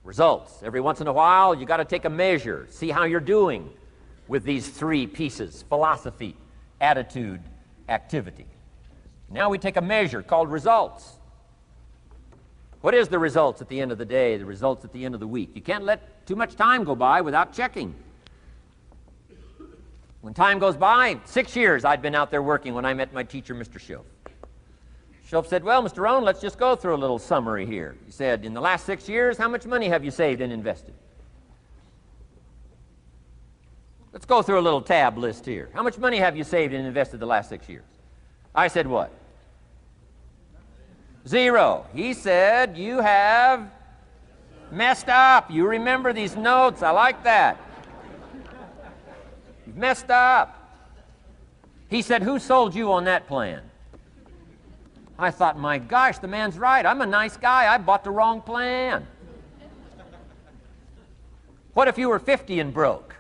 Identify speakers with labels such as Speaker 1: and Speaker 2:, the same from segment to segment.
Speaker 1: Results. Every once in a while, you got to take a measure, see how you're doing with these three pieces: philosophy, attitude, activity. Now we take a measure called results. What is the results at the end of the day, the results at the end of the week? You can't let too much time go by without checking. When time goes by, 6 years I'd been out there working when I met my teacher, Mr. Schoaf. Schoaf said, well, Mr. Rohn, let's just go through a little summary here. He said, in the last 6 years, how much money have you saved and invested? Let's go through a little tab list here. How much money have you saved and invested the last 6 years? I said, what? 0. He said, you have messed up. You remember these notes. I like that. You've messed up. He said, who sold you on that plan? I thought, my gosh, the man's right. I'm a nice guy. I bought the wrong plan. What if you were 50 and broke?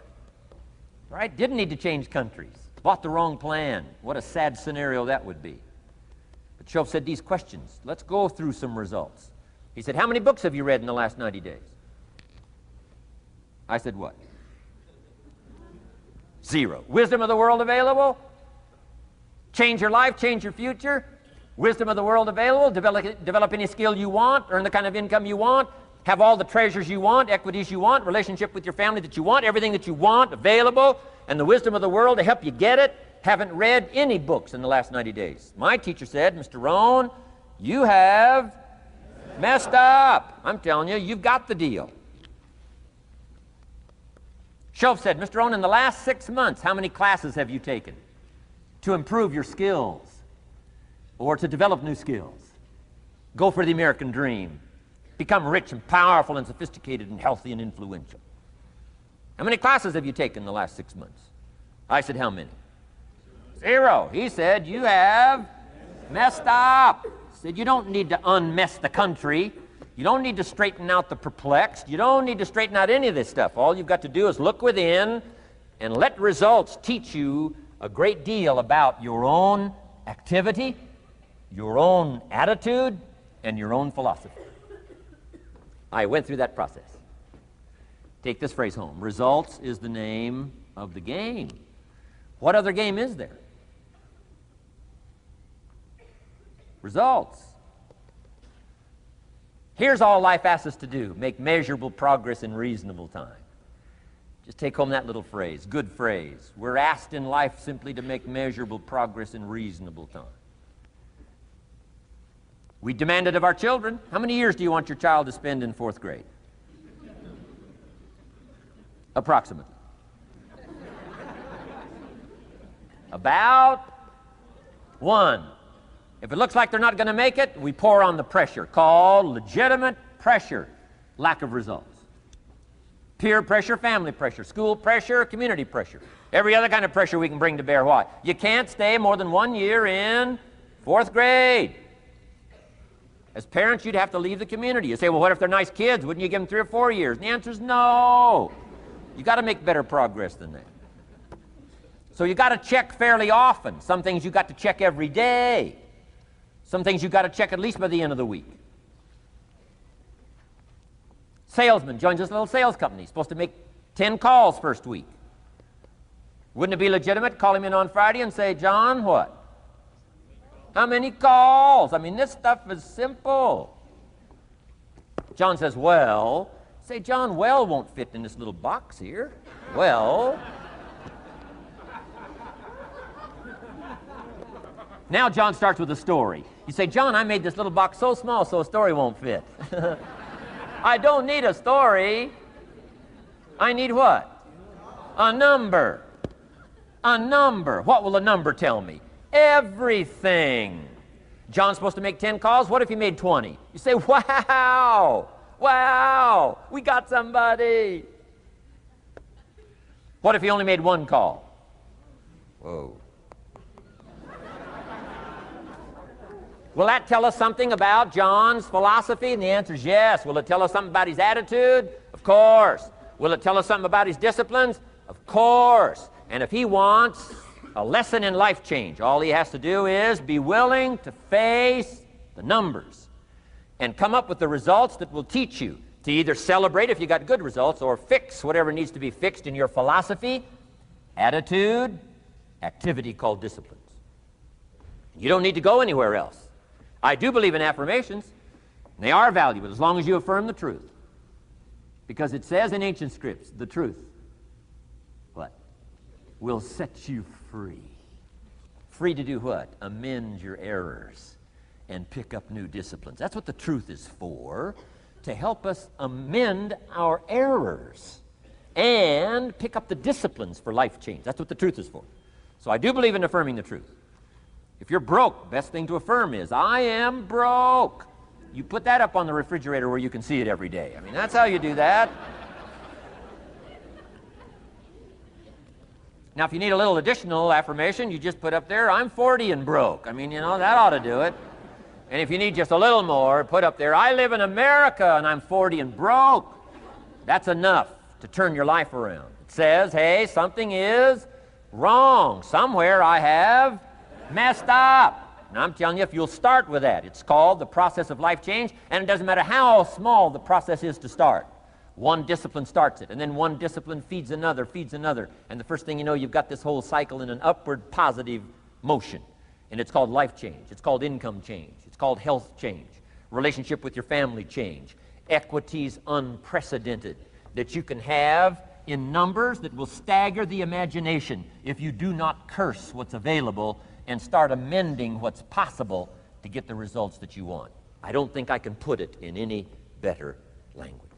Speaker 1: Right? Didn't need to change countries. Bought the wrong plan. What a sad scenario that would be. But Schoaf said these questions. Let's go through some results. He said, how many books have you read in the last 90 days? I said, what? 0. Wisdom of the world available? Change your life, change your future? Wisdom of the world available? Develop any skill you want, earn the kind of income you want, have all the treasures you want, equities you want, relationship with your family that you want, everything that you want available, and the wisdom of the world to help you get it. Haven't read any books in the last 90 days. My teacher said, Mr. Rohn, you have messed up. I'm telling you, you've got the deal. Schoaf said, Mr. Rohn, in the last 6 months, how many classes have you taken to improve your skills or to develop new skills? Go for the American dream. Become rich and powerful and sophisticated and healthy and influential. How many classes have you taken in the last 6 months? I said, how many? 0. He said, you have messed up. He said, you don't need to unmess the country. You don't need to straighten out the perplexed. You don't need to straighten out any of this stuff. All you've got to do is look within and let results teach you a great deal about your own activity, your own attitude, and your own philosophy. I went through that process. Take this phrase home. Results is the name of the game. What other game is there? Results. Here's all life asks us to do: make measurable progress in reasonable time. Just take home that little phrase, good phrase. We're asked in life simply to make measurable progress in reasonable time. We demand it of our children. How many years do you want your child to spend in 4th grade? Approximately. About 1. If it looks like they're not going to make it, we pour on the pressure, called legitimate pressure, lack of results. Peer pressure, family pressure, school pressure, community pressure. Every other kind of pressure we can bring to bear. Why? You can't stay more than 1 year in 4th grade. As parents, you'd have to leave the community. You say, well, what if they're nice kids? Wouldn't you give them 3 or 4 years? And the answer is no. You got to make better progress than that. So you got to check fairly often. Some things you got to check every day. Some things you got to check at least by the end of the week. Salesman joins this little sales company. He's supposed to make 10 calls first week. Wouldn't it be legitimate to call him in on Friday and say, John, what? How many calls? I mean, this stuff is simple. John says, well. Say, John, well won't fit in this little box here. Well. Now John starts with a story. You say, John, I made this little box so small so a story won't fit. I don't need a story. I need what? A number. A number. What will a number tell me? Everything. John's supposed to make 10 calls. What if he made 20? You say, wow, wow, we got somebody. What if he only made 1 call? Whoa. Will that tell us something about John's philosophy? And the answer is yes. Will it tell us something about his attitude? Of course. Will it tell us something about his disciplines? Of course. And if he wants a lesson in life change, all he has to do is be willing to face the numbers and come up with the results that will teach you to either celebrate if you got good results or fix whatever needs to be fixed in your philosophy, attitude, activity called disciplines. You don't need to go anywhere else. I do believe in affirmations. They are valuable as long as you affirm the truth. Because it says in ancient scripts, the truth, what? Will set you free. Free to do what? Amend your errors and pick up new disciplines. That's what the truth is for, to help us amend our errors and pick up the disciplines for life change. That's what the truth is for. So I do believe in affirming the truth. If you're broke, best thing to affirm is, I am broke. You put that up on the refrigerator where you can see it every day. I mean, that's how you do that. Now, if you need a little additional affirmation, you just put up there, I'm 40 and broke. I mean, you know, that ought to do it. And if you need just a little more, put up there, I live in America and I'm 40 and broke. That's enough to turn your life around. It says, hey, something is wrong. Somewhere I have messed up. And I'm telling you, if you'll start with that, it's called the process of life change, and it doesn't matter how small the process is to start. One discipline starts it, and then one discipline feeds another, and the first thing you know, you've got this whole cycle in an upward positive motion. And it's called life change. It's called income change. It's called health change. Relationship with your family change. Equities unprecedented that you can have in numbers that will stagger the imagination if you do not curse what's available and start amending what's possible to get the results that you want. I don't think I can put it in any better language.